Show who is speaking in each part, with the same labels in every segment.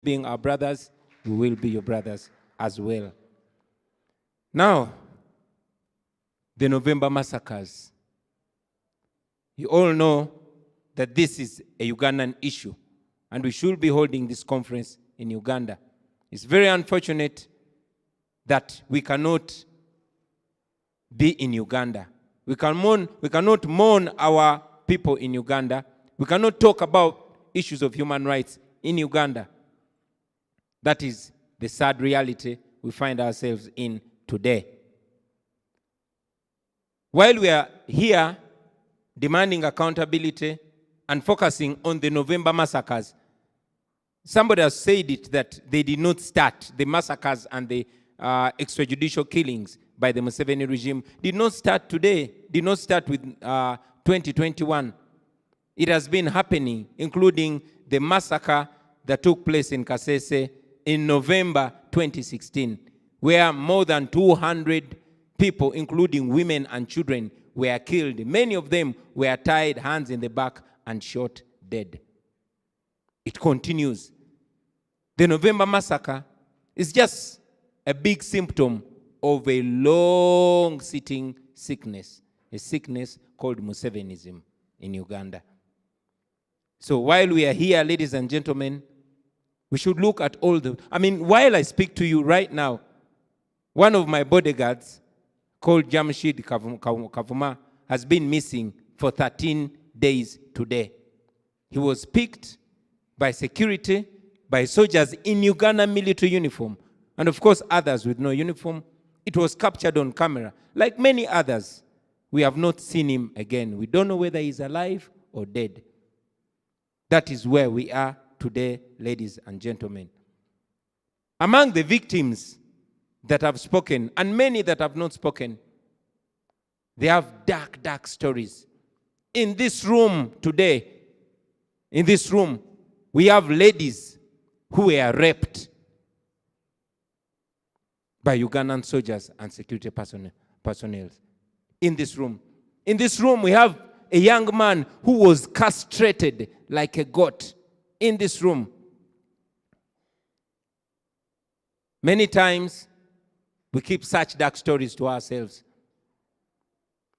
Speaker 1: being our brothers, we will be your brothers as well. Now, the November massacres. You all know that this is a Ugandan issue, and we should be holding this conference in Uganda. It's very unfortunate that we cannot be in Uganda. We cannot mourn our people in Uganda. We cannot talk about issues of human rights in Uganda. That is the sad reality we find ourselves in today. While we are here demanding accountability and focusing on the November massacres, somebody has said it that they did not start, the massacres and the extrajudicial killings by the Museveni regime did not start today, did not start with 2021. It has been happening, including the massacre that took place in Kasese in November 2016, where more than 200 people, including women and children, were killed. Many of them were tied, hands in the back, and shot dead. It continues. The November massacre is just a big symptom of a long-sitting sickness, a sickness called Musevenism in Uganda. So while we are here, ladies and gentlemen, we should look at all the... while I speak to you right now, one of my bodyguards, called Jamshid Kavuma, has been missing for 13 days today. He was picked by security, by soldiers in Uganda military uniform, and of course others with no uniform. It was captured on camera. Like many others, we have not seen him again. We don't know whether he's alive or dead. That is where we are today, ladies and gentlemen. Among the victims that have spoken, and many that have not spoken, they have dark, dark stories. In this room today, in this room, we have ladies who were raped by Ugandan soldiers and security personnel. In this room. In this room, we have a young man who was castrated like a goat. In this room. Many times, we keep such dark stories to ourselves.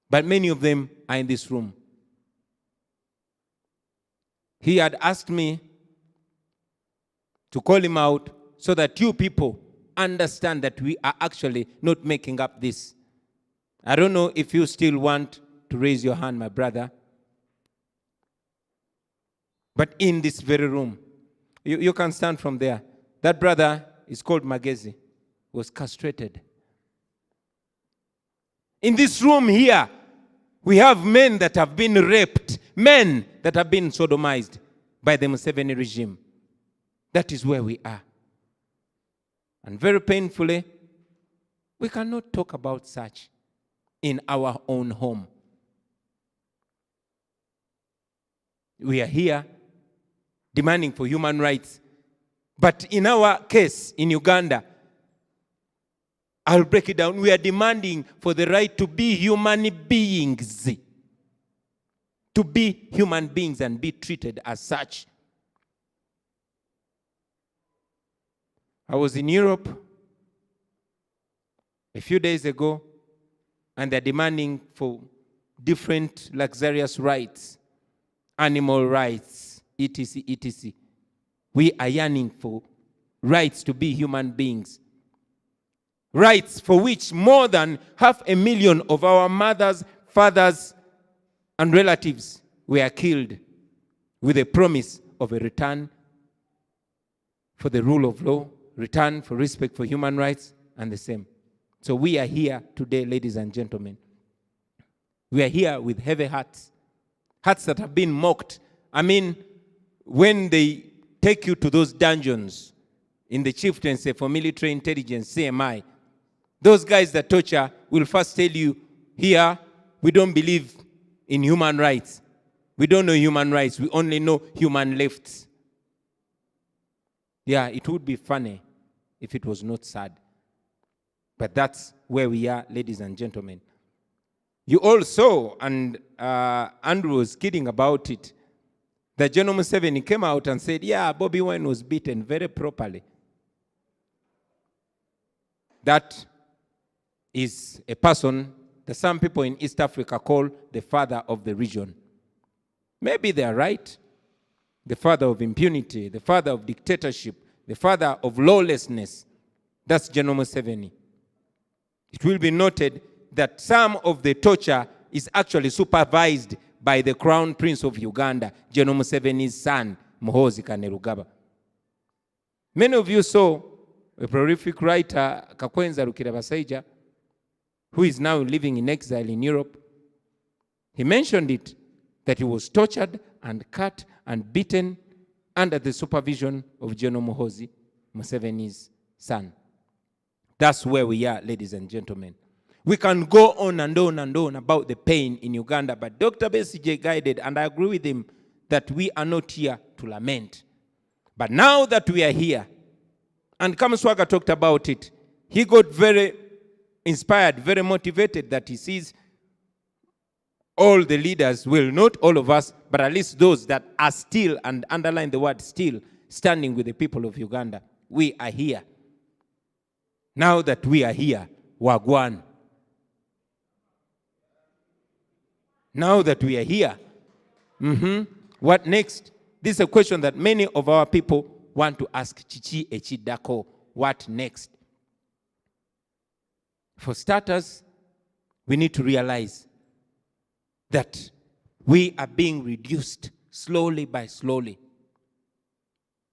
Speaker 1: But many of them are in this room. He had asked me to call him out so that you people understand that we are actually not making up this. I don't know if you still want to raise your hand, my brother. But in this very room, you can stand from there. That brother is called Magezi, was castrated. In this room here, we have men that have been raped, men that have been sodomized by the Museveni regime. That is where we are. And very painfully, we cannot talk about such in our own home. We are here demanding for human rights. But in our case, in Uganda, I'll break it down. We are demanding for the right to be human beings. To be human beings and be treated as such. I was in Europe a few days ago, and they're demanding for different luxurious rights, animal rights, etc., etc. We are yearning for rights to be human beings. Rights for which more than 500,000 of our mothers, fathers, and relatives were killed with a promise of a return for the rule of law, return for respect for human rights, and the same. So we are here today, ladies and gentlemen. We are here with heavy hearts, hearts that have been mocked. When they take you to those dungeons in the chieftaincy for military intelligence, CMI, those guys that torture will first tell you, here, we don't believe in human rights. We don't know human rights. We only know human lefts. Yeah, it would be funny if it was not sad. But that's where we are, ladies and gentlemen. You all saw, and Andrew was kidding about it, that General Museveni came out and said, yeah, Bobi Wine was beaten very properly. That is a person that some people in East Africa call the father of the region. Maybe they are right. The father of impunity, the father of dictatorship, the father of lawlessness. That's General Museveni. It will be noted that some of the torture is actually supervised by the Crown Prince of Uganda, General Museveni's son, Muhoozi Kainerugaba. Many of you saw a prolific writer, Kakwenza Rukirabasaija, who is now living in exile in Europe. He mentioned it, that he was tortured and cut and beaten under the supervision of General Muhoozi, Museveni's son. That's where we are, ladies and gentlemen. We can go on and on and on about the pain in Uganda, but Dr. Besigye guided, and I agree with him, that we are not here to lament. But now that we are here, and Kamswaga talked about it, he got very inspired, very motivated, that he sees all the leaders, well, not all of us, but at least those that are still, and underline the word still, standing with the people of Uganda. We are here. Now that we are here, Wagwan. Now that we are here, what next? This is a question that many of our people want to ask. Chichi Echidako, what next? For starters, we need to realize that we are being reduced slowly by slowly.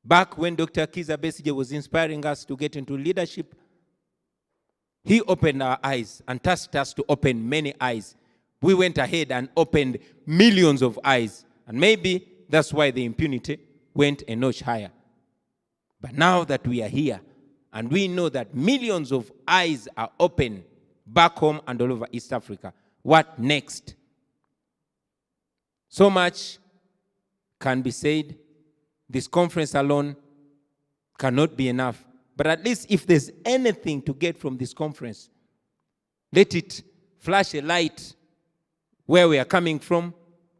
Speaker 1: Back when Dr. Kizza Besigye was inspiring us to get into leadership, he opened our eyes and tasked us to open many eyes. We went ahead and opened millions of eyes. And maybe that's why the impunity went a notch higher. But now that we are here, and we know that millions of eyes are open back home and all over East Africa, what next? So much can be said. This conference alone cannot be enough. But at least if there's anything to get from this conference, let it flash a light where we are coming from,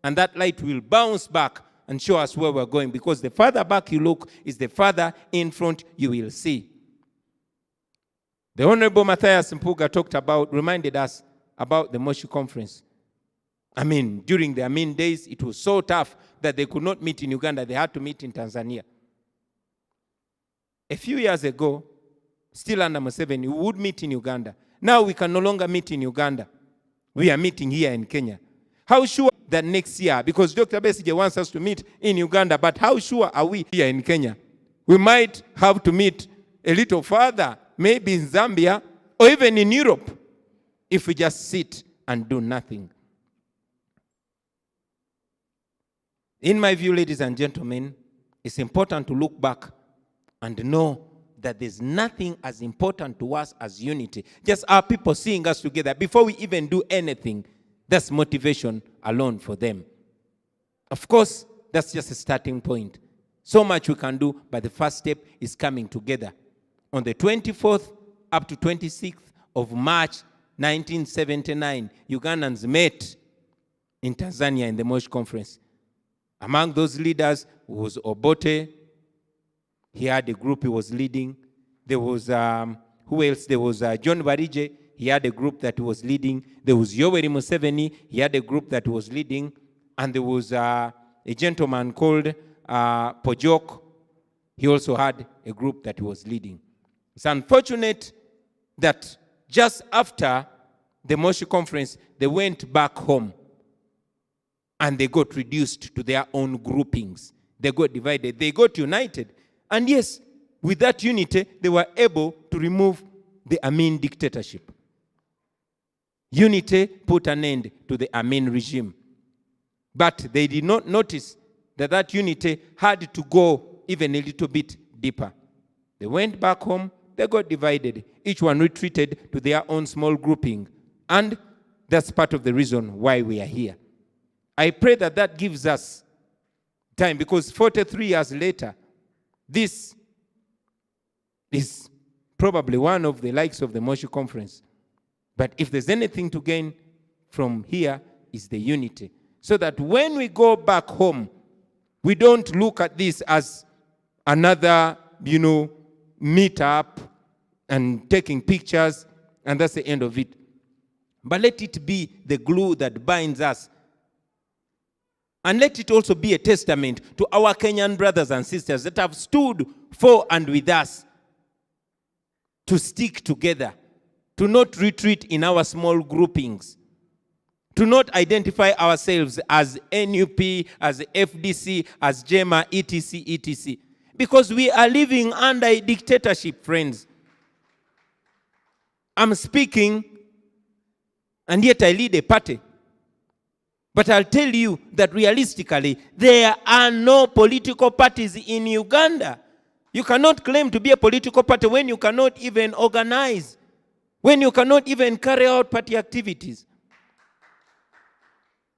Speaker 1: and that light will bounce back and show us where we're going, because the farther back you look is the farther in front you will see. The Honorable Matthias Mpuga reminded us about the Moshi conference. I mean, during the Amin days, it was so tough that they could not meet in Uganda. They had to meet in Tanzania. A few years ago, still under Museveni, we would meet in Uganda. Now we can no longer meet in Uganda. We are meeting here in Kenya. How sure that next year, because Dr. Besigye wants us to meet in Uganda, but how sure are we here in Kenya? We might have to meet a little further, maybe in Zambia, or even in Europe, if we just sit and do nothing. In my view, ladies and gentlemen, it's important to look back and know that there's nothing as important to us as unity. Just our people seeing us together before we even do anything, that's motivation alone for them. Of course, that's just a starting point. So much we can do, but the first step is coming together. On the 24th up to 26th of March 1979, Ugandans met in Tanzania in the Moshi Conference. Among those leaders was Obote. He had a group he was leading. There was, who else? There was John Barije. He had a group that he was leading. There was Yoweri Museveni. He had a group that he was leading. And there was a gentleman called Pojok. He also had a group that he was leading. It's unfortunate that just after the Moshi Conference, they went back home and they got reduced to their own groupings. They got divided. They got united. And yes, with that unity, they were able to remove the Amin dictatorship. Unity put an end to the Amin regime. But they did not notice that that unity had to go even a little bit deeper. They went back home, they got divided. Each one retreated to their own small grouping. And that's part of the reason why we are here. I pray that that gives us time, because 43 years later, this is probably one of the likes of the Moshi Conference. But if there's anything to gain from here, is the unity. So that when we go back home, We don't look at this as another, meet up and taking pictures, and that's the end of it. But let it be the glue that binds us. And let it also be a testament to our Kenyan brothers and sisters that have stood for and with us to stick together, to not retreat in our small groupings, to not identify ourselves as NUP, as FDC, as JEMA, etc., etc. Because we are living under a dictatorship, friends. I'm speaking, and yet I lead a party. But I'll tell you that realistically, there are no political parties in Uganda. You cannot claim to be a political party when you cannot even organize, when you cannot even carry out party activities.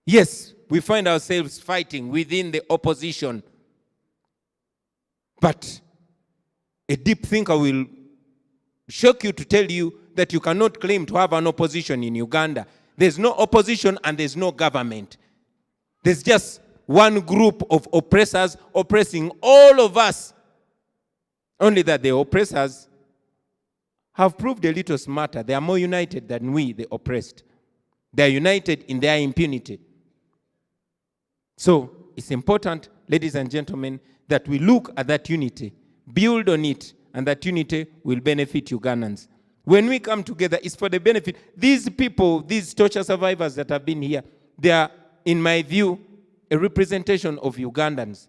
Speaker 1: Yes, we find ourselves fighting within the opposition. But a deep thinker will shock you to tell you that you cannot claim to have an opposition in Uganda. There's no opposition and there's no government. There's just one group of oppressors oppressing all of us. Only that the oppressors have proved a little smarter. They are more united than we, the oppressed. They are united in their impunity. So it's important, ladies and gentlemen, that we look at that unity, build on it, and that unity will benefit Ugandans. When we come together, it's for the benefit. These people, these torture survivors that have been here, they are, in my view, a representation of Ugandans.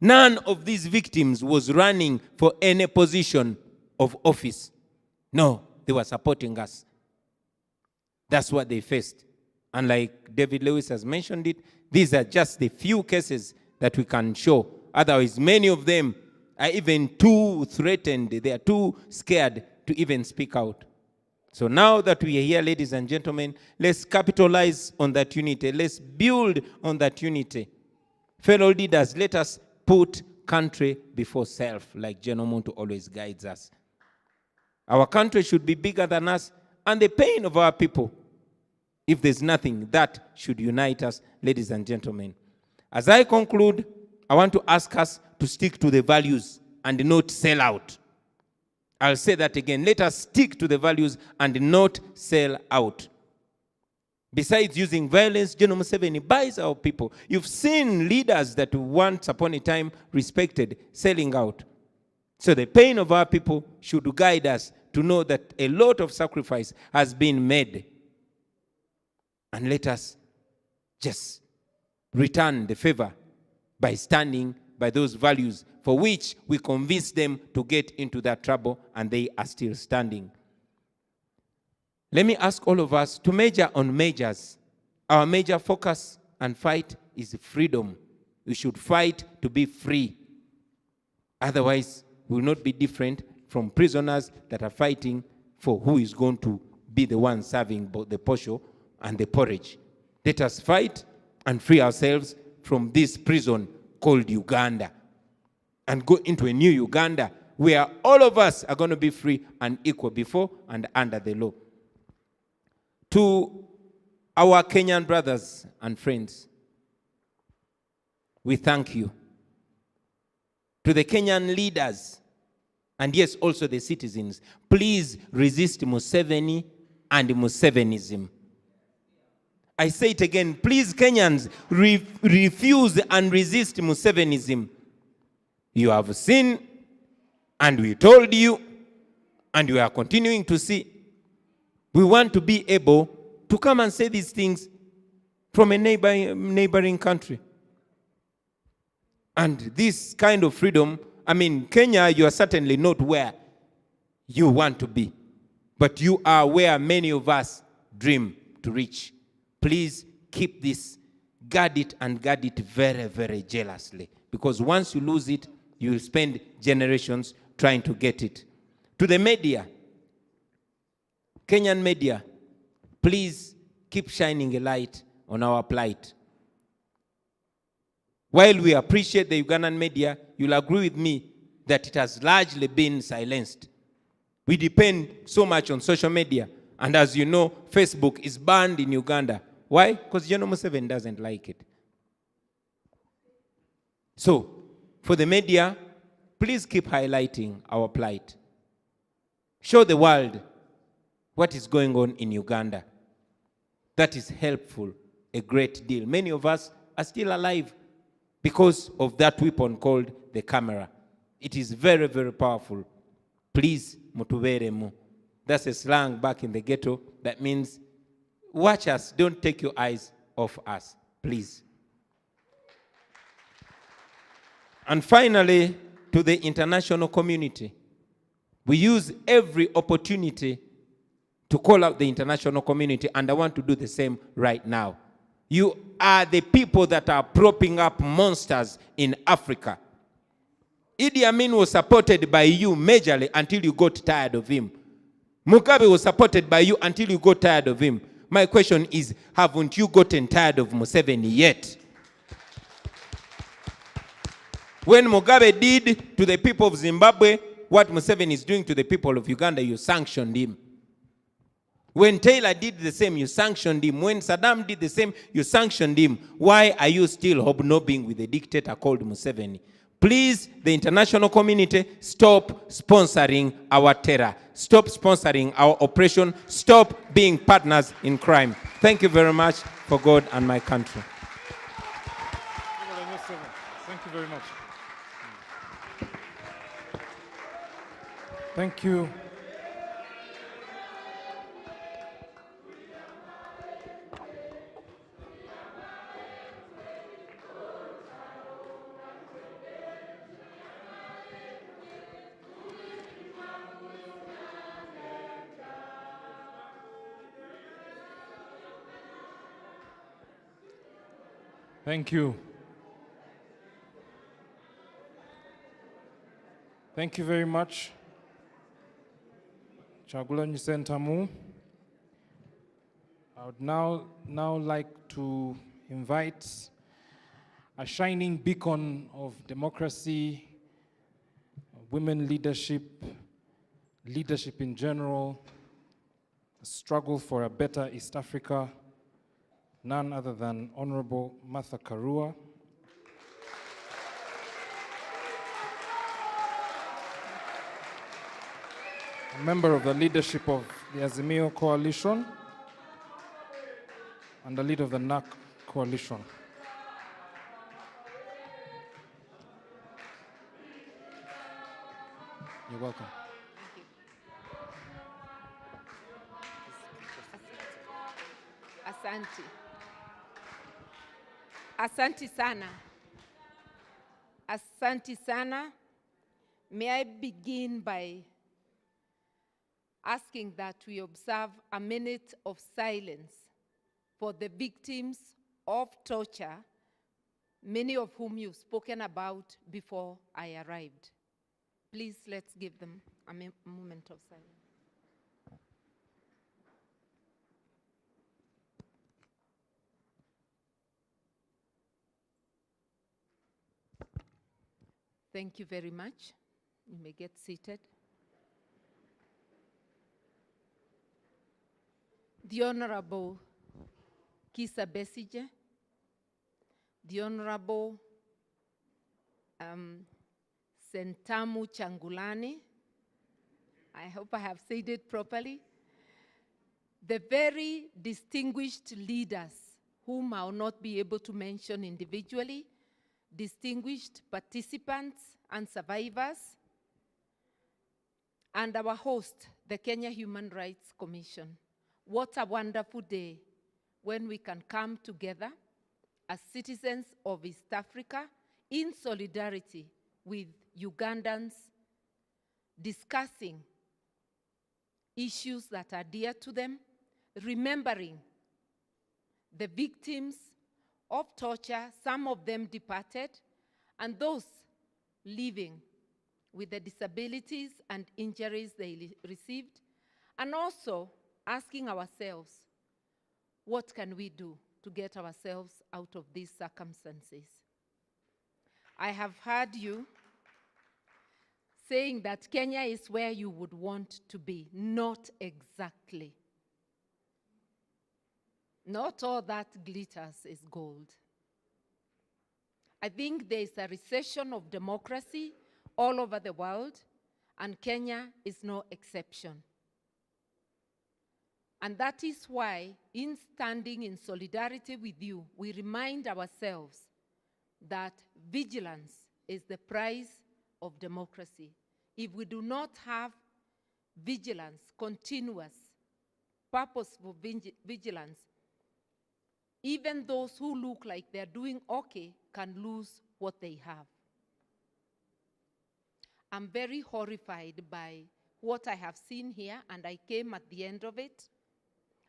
Speaker 1: None of these victims was running for any position of office. No, they were supporting us. That's what they faced. And like David Lewis has mentioned it, these are just the few cases that we can show. Otherwise, many of them are even too threatened. They are too scared to even speak out. So now that we are here, ladies and gentlemen, let's capitalize on that unity. Let's build on that unity. Fellow leaders, let us put country before self, like General Muntu always guides us. Our country should be bigger than us, and the pain of our people, if there's nothing, that should unite us, ladies and gentlemen. As I conclude, I want to ask us to stick to the values and not sell out. I'll say that again. Let us stick to the values and not sell out. Besides using violence, General Museveni buys our people. You've seen leaders that once upon a time respected selling out. So the pain of our people should guide us to know that a lot of sacrifice has been made. And let us just return the favor by standing by those values for which we convince them to get into that trouble, and they are still standing. Let me ask all of us to major on majors. Our major focus and fight is freedom. We should fight to be free. Otherwise, we will not be different from prisoners that are fighting for who is going to be the one serving both the posho and the porridge. Let us fight and free ourselves from this prison called Uganda, and go into a new Uganda where all of us are going to be free and equal before and under the law. To our Kenyan brothers and friends, we thank you. To the Kenyan leaders, and yes, also the citizens, please resist Museveni and Musevenism. I say it again, please Kenyans, refuse and resist Musevenism. You have seen, and we told you, and we are continuing to see. We want to be able to come and say these things from a neighboring country. And this kind of freedom, I mean, Kenya, you are certainly not where you want to be, but you are where many of us dream to reach. Please keep this, guard it, and guard it very, very jealously. Because once you lose it, you will spend generations trying to get it. To the media, Kenyan media, please keep shining a light on our plight. While we appreciate the Ugandan media, you'll agree with me that it has largely been silenced. We depend so much on social media. And as you know, Facebook is banned in Uganda. Why? Because General Museveni doesn't like it. So, for the media, please keep highlighting our plight. Show the world what is going on in Uganda. That is helpful a great deal. Many of us are still alive because of that weapon called the camera. It is very, very powerful. Please, mutuberemu. That's a slang back in the ghetto that means watch us, don't take your eyes off us, please. And finally, to the international community, we use every opportunity to call out the international community, and I want to do the same right now. You are the people that are propping up monsters in Africa. Idi Amin was supported by you majorly until you got tired of him. Mugabe was supported by you until you got tired of him. My question is, haven't you gotten tired of Museveni yet? When Mugabe did to the people of Zimbabwe what Museveni is doing to the people of Uganda, you sanctioned him. When Taylor did the same, you sanctioned him. When Saddam did the same, you sanctioned him. Why are you still hobnobbing with a dictator called Museveni? Please, the international community, stop sponsoring our terror. Stop sponsoring our oppression. Stop being partners in crime. Thank you very much for God and my country.
Speaker 2: Thank you very much. Thank you. Thank you. Thank you very much, Chagulanyi Sentamu. I would now like to invite a shining beacon of democracy, women leadership, leadership in general, a struggle for a better East Africa, none other than Honorable Martha Karua. A member of the leadership of the Azimio Coalition and the leader of the NAC Coalition. You're welcome.
Speaker 3: Asante. Asante sana. Asante sana. May I begin by asking that we observe a minute of silence for the victims of torture, many of whom you've spoken about before I arrived. Please, let's give them a moment of silence. Thank you very much. You may get seated. The Honorable Kizza Besigye, the Honorable Sentamu Changulani, I hope I have said it properly, the very distinguished leaders whom I will not be able to mention individually, distinguished participants and survivors, and our host, the Kenya Human Rights Commission. What a wonderful day when we can come together as citizens of East Africa in solidarity with Ugandans, discussing issues that are dear to them, remembering the victims of torture, some of them departed, and those living with the disabilities and injuries they received, and also asking ourselves, what can we do to get ourselves out of these circumstances? I have heard you saying that Kenya is where you would want to be. Not exactly. Not all that glitters is gold. I think there is a recession of democracy all over the world, and Kenya is no exception. And that is why, in standing in solidarity with you, we remind ourselves that vigilance is the price of democracy. If we do not have vigilance, continuous, purposeful vigilance, even those who look like they're doing okay can lose what they have. I'm very horrified by what I have seen here, and I came at the end of it.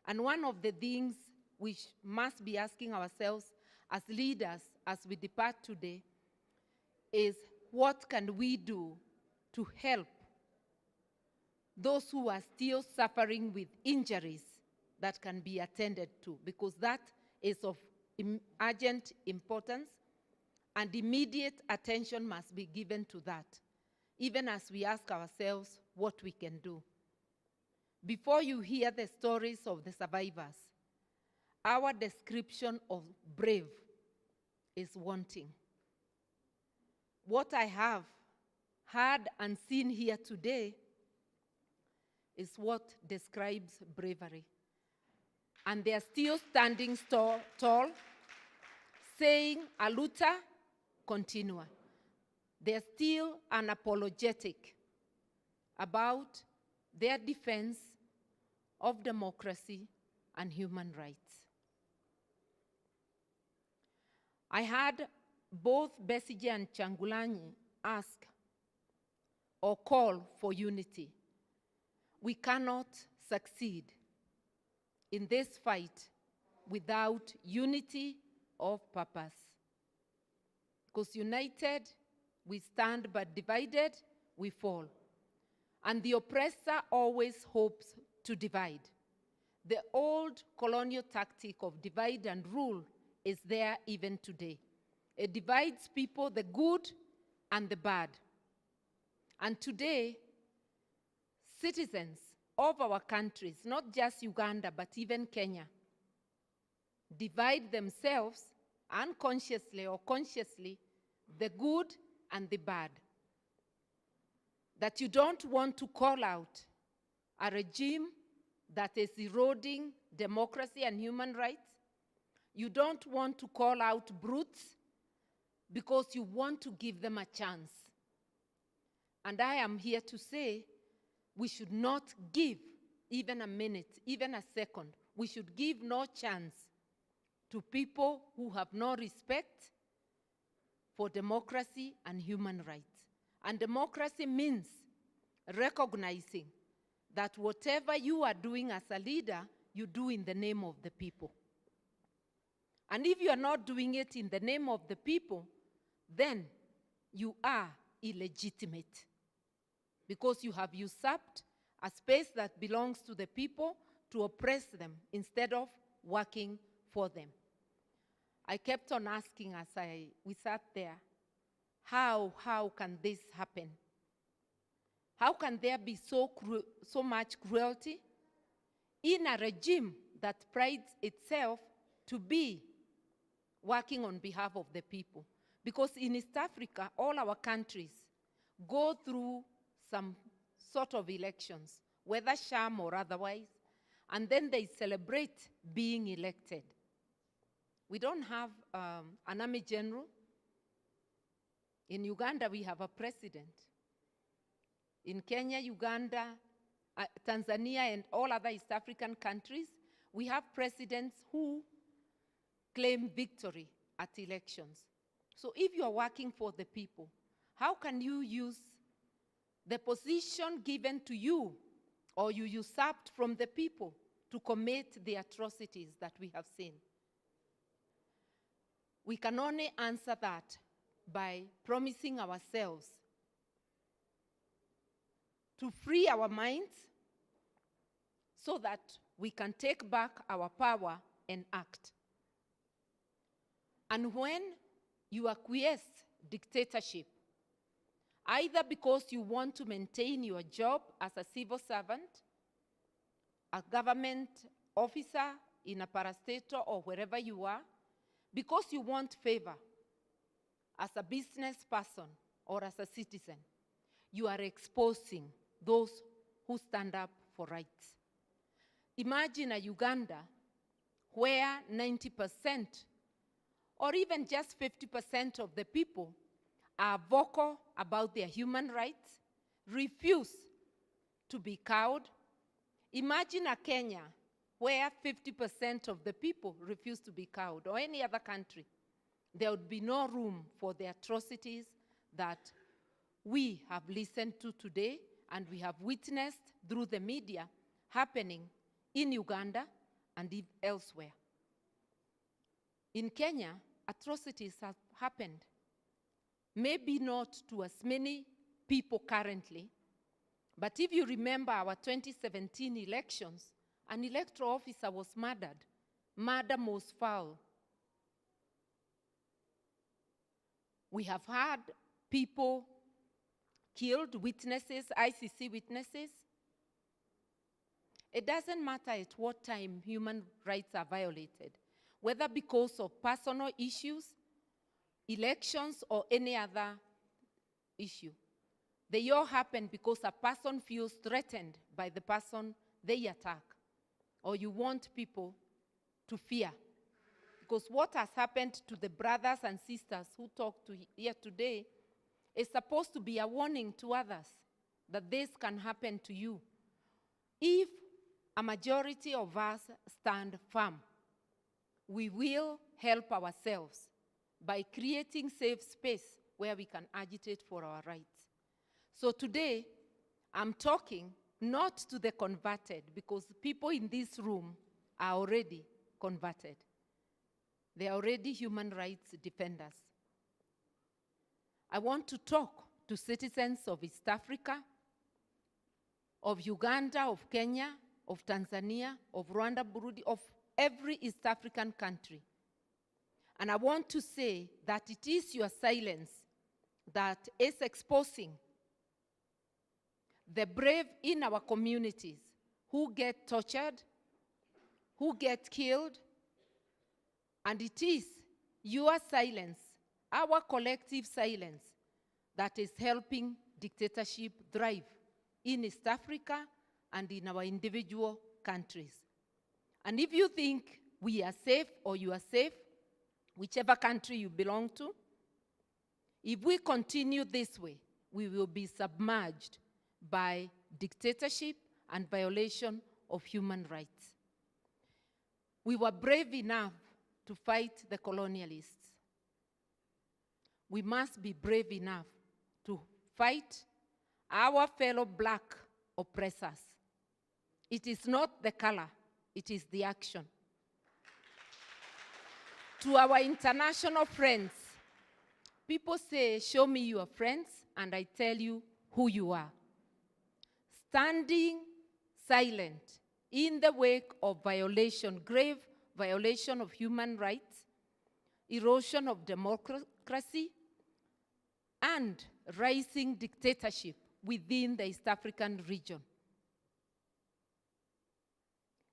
Speaker 3: And one of the things we must be asking ourselves as leaders as we depart today is, what can we do to help those who are still suffering with injuries that can be attended to? Because that is of urgent importance, and immediate attention must be given to that, even as we ask ourselves what we can do. Before you hear the stories of the survivors, our description of brave is wanting. What I have heard and seen here today is what describes bravery. And they are still standing tall, saying, "Aluta continua." They're still unapologetic about their defense of democracy and human rights. I had both Besigye and Changulanyi ask or call for unity. We cannot succeed in this fight without unity of purpose. Because united, we stand, but divided, we fall. And the oppressor always hopes to divide. The old colonial tactic of divide and rule is there even today. It divides people, the good and the bad. And today, citizens of our countries, not just Uganda, but even Kenya, divide themselves unconsciously or consciously, the good and the bad. That you don't want to call out a regime that is eroding democracy and human rights. You don't want to call out brutes because you want to give them a chance. And I am here to say we should not give even a minute, even a second. We should give no chance to people who have no respect for democracy and human rights. And democracy means recognizing that whatever you are doing as a leader, you do in the name of the people. And if you are not doing it in the name of the people, then you are illegitimate, because you have usurped a space that belongs to the people to oppress them instead of working for them. I kept on asking as we sat there, how can this happen? How can there be so much cruelty in a regime that prides itself to be working on behalf of the people? Because in East Africa, all our countries go through some sort of elections, whether sham or otherwise, and then they celebrate being elected. We don't have an army general. In Uganda, we have a president. In Kenya, Uganda, Tanzania, and all other East African countries, we have presidents who claim victory at elections. So if you are working for the people, how can you use the position given to you, or you usurped from the people, to commit the atrocities that we have seen? We can only answer that by promising ourselves to free our minds so that we can take back our power and act. And when you acquiesce dictatorship, either because you want to maintain your job as a civil servant, a government officer in a parastatal or wherever you are, because you want favor, as a business person or as a citizen, you are exposing those who stand up for rights. Imagine a Uganda where 90% or even just 50% of the people are vocal about their human rights, refuse to be cowed. Imagine a Kenya where 50% of the people refuse to be cowed, or any other country. There would be no room for the atrocities that we have listened to today and we have witnessed through the media happening in Uganda and elsewhere. In Kenya, atrocities have happened. Maybe not to as many people currently, but if you remember our 2017 elections, an electoral officer was murdered. Murder most foul. We have had people killed, witnesses, ICC witnesses. It doesn't matter at what time human rights are violated, whether because of personal issues, elections, or any other issue. They all happen because a person feels threatened by the person they attack, or you want people to fear. Because what has happened to the brothers and sisters who talked to here today is supposed to be a warning to others that this can happen to you if a majority of us stand firm. We will help ourselves by creating safe space where we can agitate for our rights. So today, I'm talking not to the converted, because people in this room are already converted. They are already human rights defenders. I want to talk to citizens of East Africa, of Uganda, of Kenya, of Tanzania, of Rwanda, Burundi, of every East African country. And I want to say that it is your silence that is exposing the brave in our communities who get tortured, who get killed, and it is your silence, our collective silence, that is helping dictatorship thrive in East Africa and in our individual countries. And if you think we are safe or you are safe, whichever country you belong to, if we continue this way, we will be submerged by dictatorship and violation of human rights. We were brave enough to fight the colonialists. We must be brave enough to fight our fellow black oppressors. It is not the color, it is the action. To our international friends, people say, show me your friends, and I tell you who you are. Standing silent in the wake of violation, grave violation of human rights, erosion of democracy, and rising dictatorship within the East African region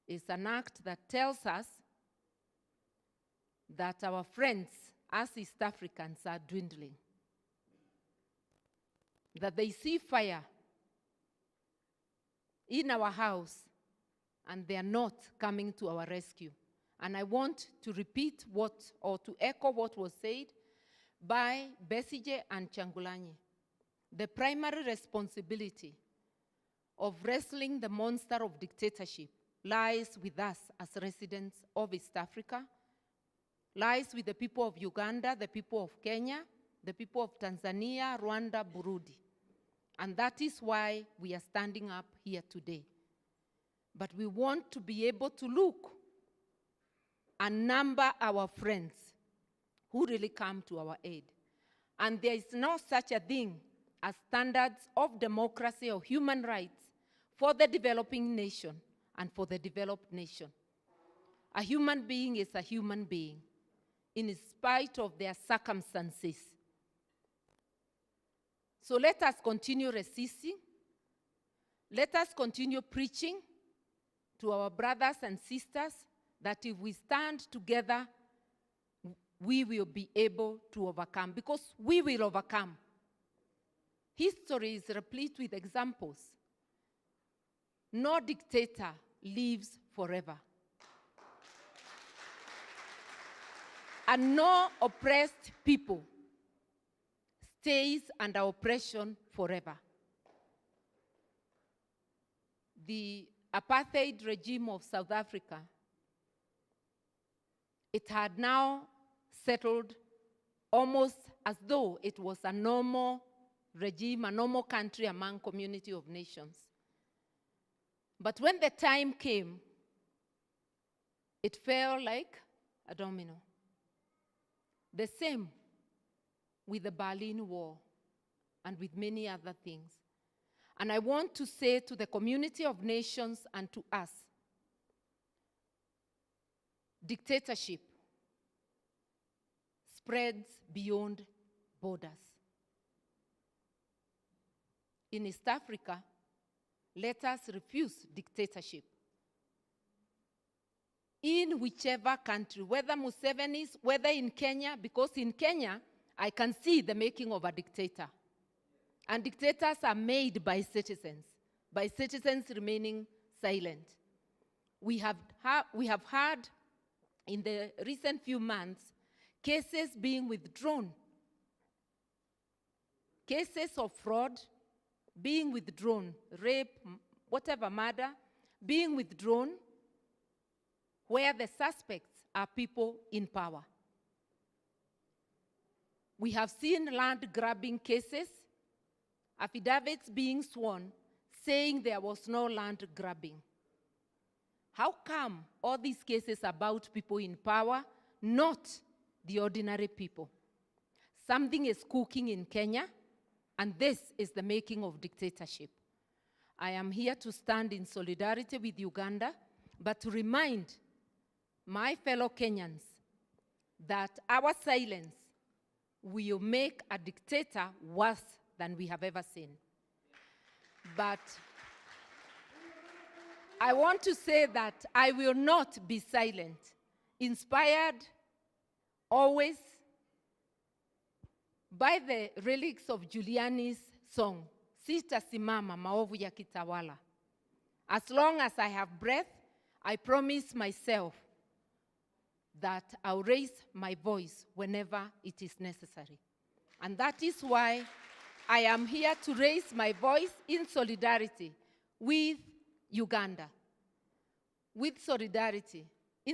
Speaker 3: is an act that tells us that our friends as East Africans are dwindling, that they see fire in our house and they are not coming to our rescue. And I want to repeat to echo what was said by Besigye and Changulanyi. The primary responsibility of wrestling the monster of dictatorship lies with us as residents of East Africa, lies with the people of Uganda, the people of Kenya, the people of Tanzania, Rwanda, Burundi. And that is why we are standing up here today. But we want to be able to look and number our friends who really come to our aid. And there is no such a thing as standards of democracy or human rights for the developing nation and for the developed nation. A human being is a human being, in spite of their circumstances. So let us continue resisting. Let us continue preaching to our brothers and sisters that if we stand together we will be able to overcome, because we will overcome. History is replete with examples. No dictator lives forever. And no oppressed people stays under oppression forever. The apartheid regime of South Africa, it had now settled almost as though it was a normal regime, a normal country among community of nations. But when the time came, it fell like a domino. The same with the Berlin Wall and with many other things. And I want to say to the community of nations and to us, dictatorship spreads beyond borders. In East Africa, let us refuse dictatorship. In whichever country, whether Museveni's, whether in Kenya, because in Kenya, I can see the making of a dictator. And dictators are made by citizens remaining silent. We have had, in the recent few months, cases being withdrawn. Cases of fraud being withdrawn, rape, whatever murder, being withdrawn, where the suspects are people in power. We have seen land grabbing cases, affidavits being sworn, saying there was no land grabbing. How come all these cases about people in power, not the ordinary people? Something is cooking in Kenya, and this is the making of dictatorship. I am here to stand in solidarity with Uganda, but to remind my fellow Kenyans that our silence will make a dictator worse than we have ever seen. But I want to say that I will not be silent, inspired always by the relics of Juliani's song, Sitasimama Maovu ya Kitawala. As long as I have breath, I promise myself that I'll raise my voice whenever it is necessary. And that is why I am here to raise my voice in solidarity with Uganda, in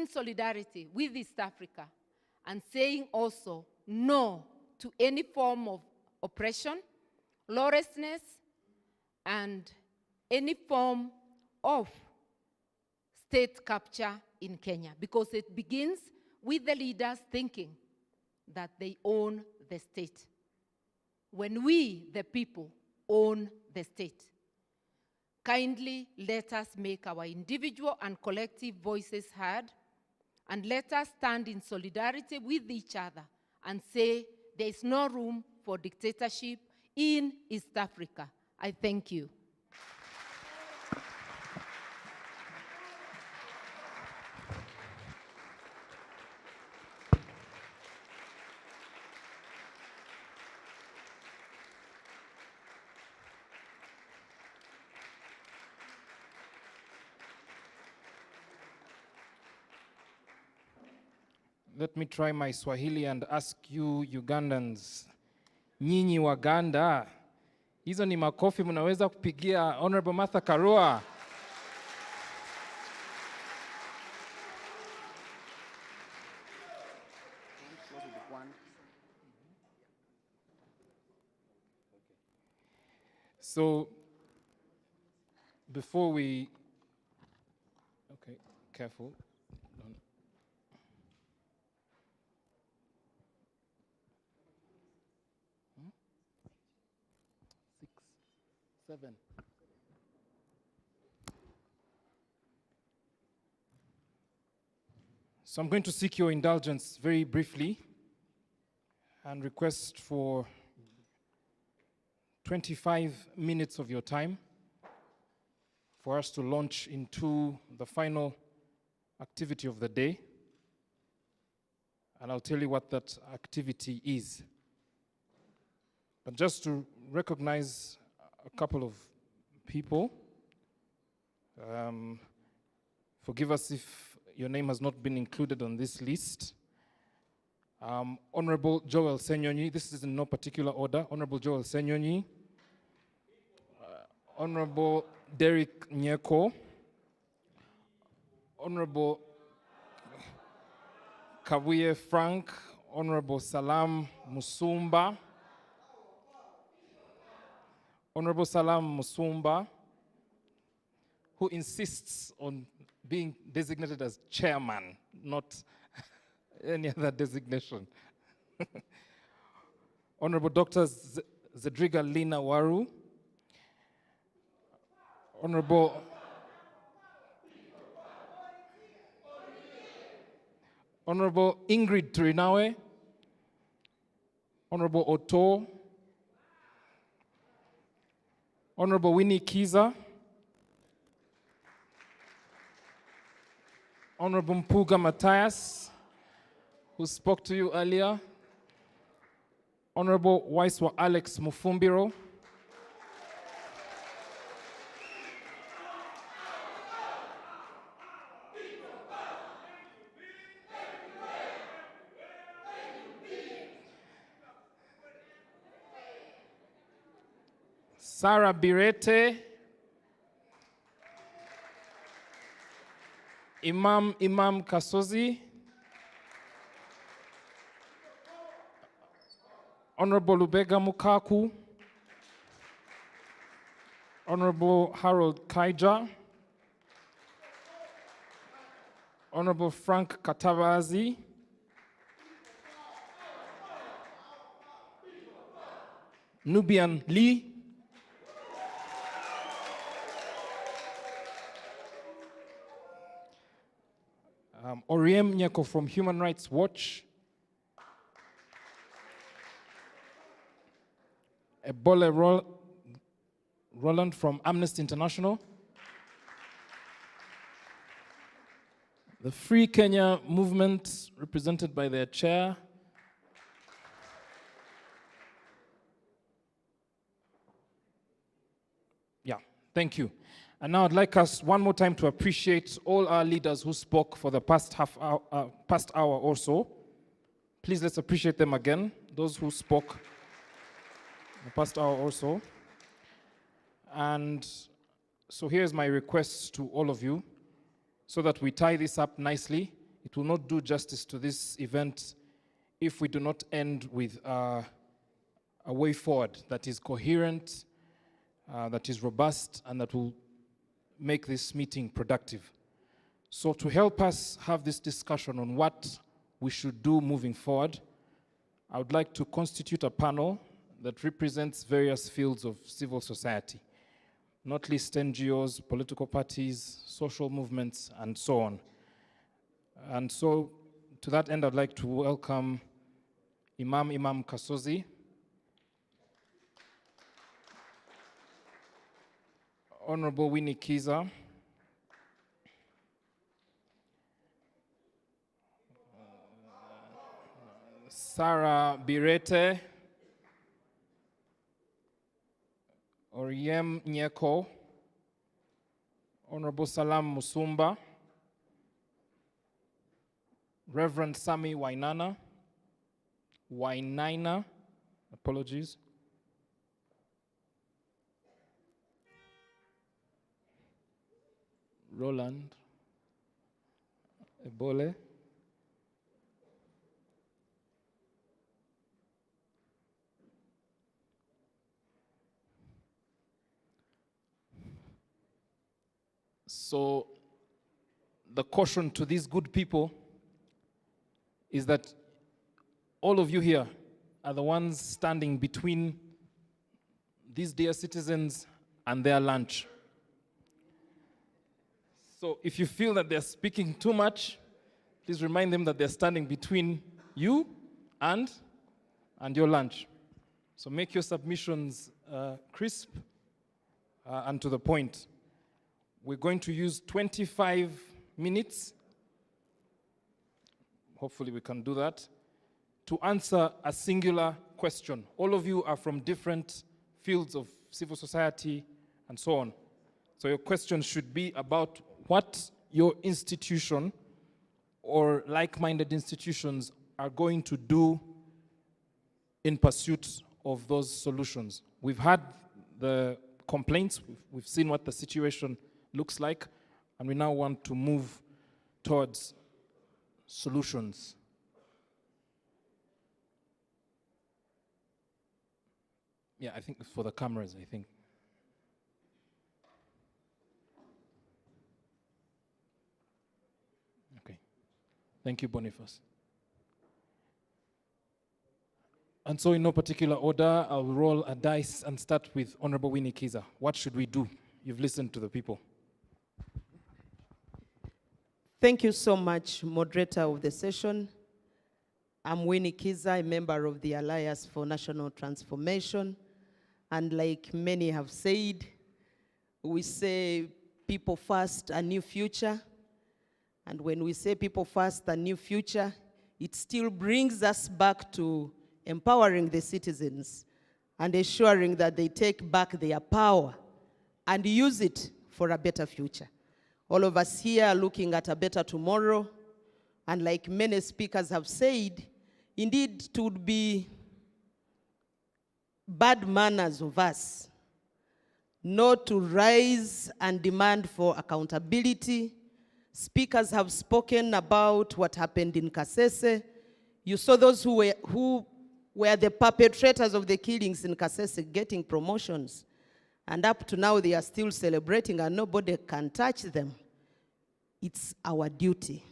Speaker 3: solidarity with East Africa, and saying also no to any form of oppression, lawlessness, and any form of state capture in Kenya, because it begins with the leaders thinking that they own the state, when we, the people, own the state. Kindly let us make our individual and collective voices heard, and let us stand in solidarity with each other and say there is no room for dictatorship in East Africa. I thank you.
Speaker 2: Let me try my Swahili and ask you Ugandans, nyinyi Waganda, hizo ni makofi mnaweza kupigia Honorable Martha Karua. So, before we, okay, careful. 7. So I'm going to seek your indulgence very briefly and request for 25 minutes of your time for us to launch into the final activity of the day. and I'll tell you what that activity is. But just to recognize a couple of people, forgive us if your name has not been included on this list. Honorable Joel Senyonyi, this is in no particular order. Honorable Joel Senyonyi, Honorable Derek Nyeko, Honorable Kabuye Frank, Honorable Salam Musumba, Honorable Salam Musumba, who insists on being designated as chairman, not any other designation. Honorable Dr. Zedriga Lina Waru, Honorable Ingrid Turinawe, Honorable Otto, Honorable Winnie Kiza, Honorable Mpuga Matthias, who spoke to you earlier, Honorable Waiswa Alex Mufumbiro, Sarah Birete, Imam Kasozi, Honorable Lubega Mukaku, Honorable Harold Kaija, Honorable Frank Katavazi, Nubian Lee, Oriem Nyeko from Human Rights Watch, Ebole Roland from Amnesty International, the Free Kenya Movement, represented by their chair, thank you. And now I'd like us one more time to appreciate all our leaders who spoke for the past hour or so. Please let's appreciate them again, those who spoke the past hour or so. And so here's my request to all of you, so that we tie this up nicely. It will not do justice to this event if we do not end with a way forward that is coherent, that is robust, and that will make this meeting productive. So to help us have this discussion on what we should do moving forward, I would like to constitute a panel that represents various fields of civil society, not least NGOs, political parties, social movements, and so on. And so to that end, I'd like to welcome Imam Kasozi, Honorable Winnie Kiza, Sarah Birete, Oriem Nyeko, Honorable Salam Musumba, Reverend Sami Wainaina, apologies, Roland, Ebole, so the caution to these good people is that all of you here are the ones standing between these dear citizens and their lunch. So if you feel that they're speaking too much, please remind them that they're standing between you and your lunch. So make your submissions crisp and to the point. We're going to use 25 minutes, hopefully we can do that, to answer a singular question. All of you are from different fields of civil society and so on. So your question should be about what your institution or like-minded institutions are going to do in pursuit of those solutions. We've had the complaints, we've seen what the situation looks like, and we now want to move towards solutions. Yeah, I think for the cameras, I think. Okay. Thank you, Boniface. And so in no particular order, I'll roll a dice and start with Honorable Winnie Kiza. What should we do? You've listened to the people.
Speaker 4: Thank you so much, moderator of the session. I'm Winnie Kiza, a member of the Alliance for National Transformation. And like many have said, we say people first, a new future. And when we say people first, a new future, it still brings us back to empowering the citizens and ensuring that they take back their power and use it for a better future. All of us here are looking at a better tomorrow, and like many speakers have said, indeed it would be bad manners of us not to rise and demand for accountability. Speakers have spoken about what happened in Kasese. You saw those who were the perpetrators of the killings in Kasese getting promotions. And up to now, they are still celebrating and nobody can touch them. It's our duty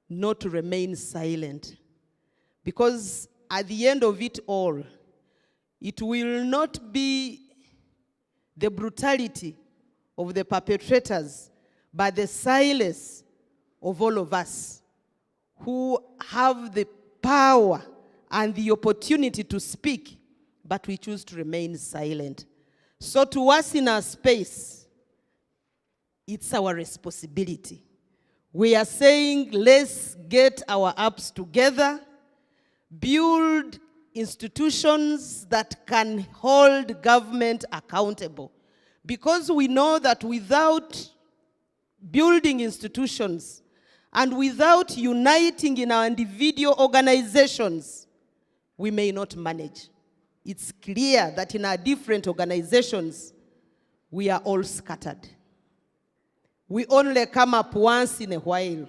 Speaker 4: not to remain silent. Because at the end of it all, it will not be the brutality of the perpetrators, but the silence of all of us who have the power and the opportunity to speak, but we choose to remain silent. So to us in our space, it's our responsibility. We are saying, let's get our apps together, build institutions that can hold government accountable. Because we know that without building institutions and without uniting in our individual organizations, we may not manage. It's clear that in our different organizations, we are all scattered. We only come up once in a while.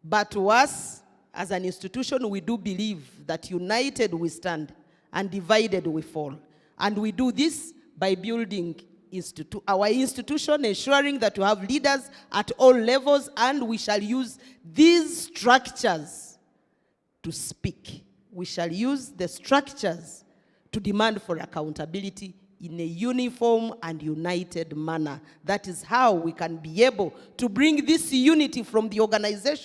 Speaker 4: But to us, as an institution, we do believe that united we stand and divided we fall. And we do this by building our institution, ensuring that we have leaders at all levels, and we shall use these structures to speak. We shall use the structures to demand for accountability in a uniform and united manner. That is how we can be able to bring this unity from the organization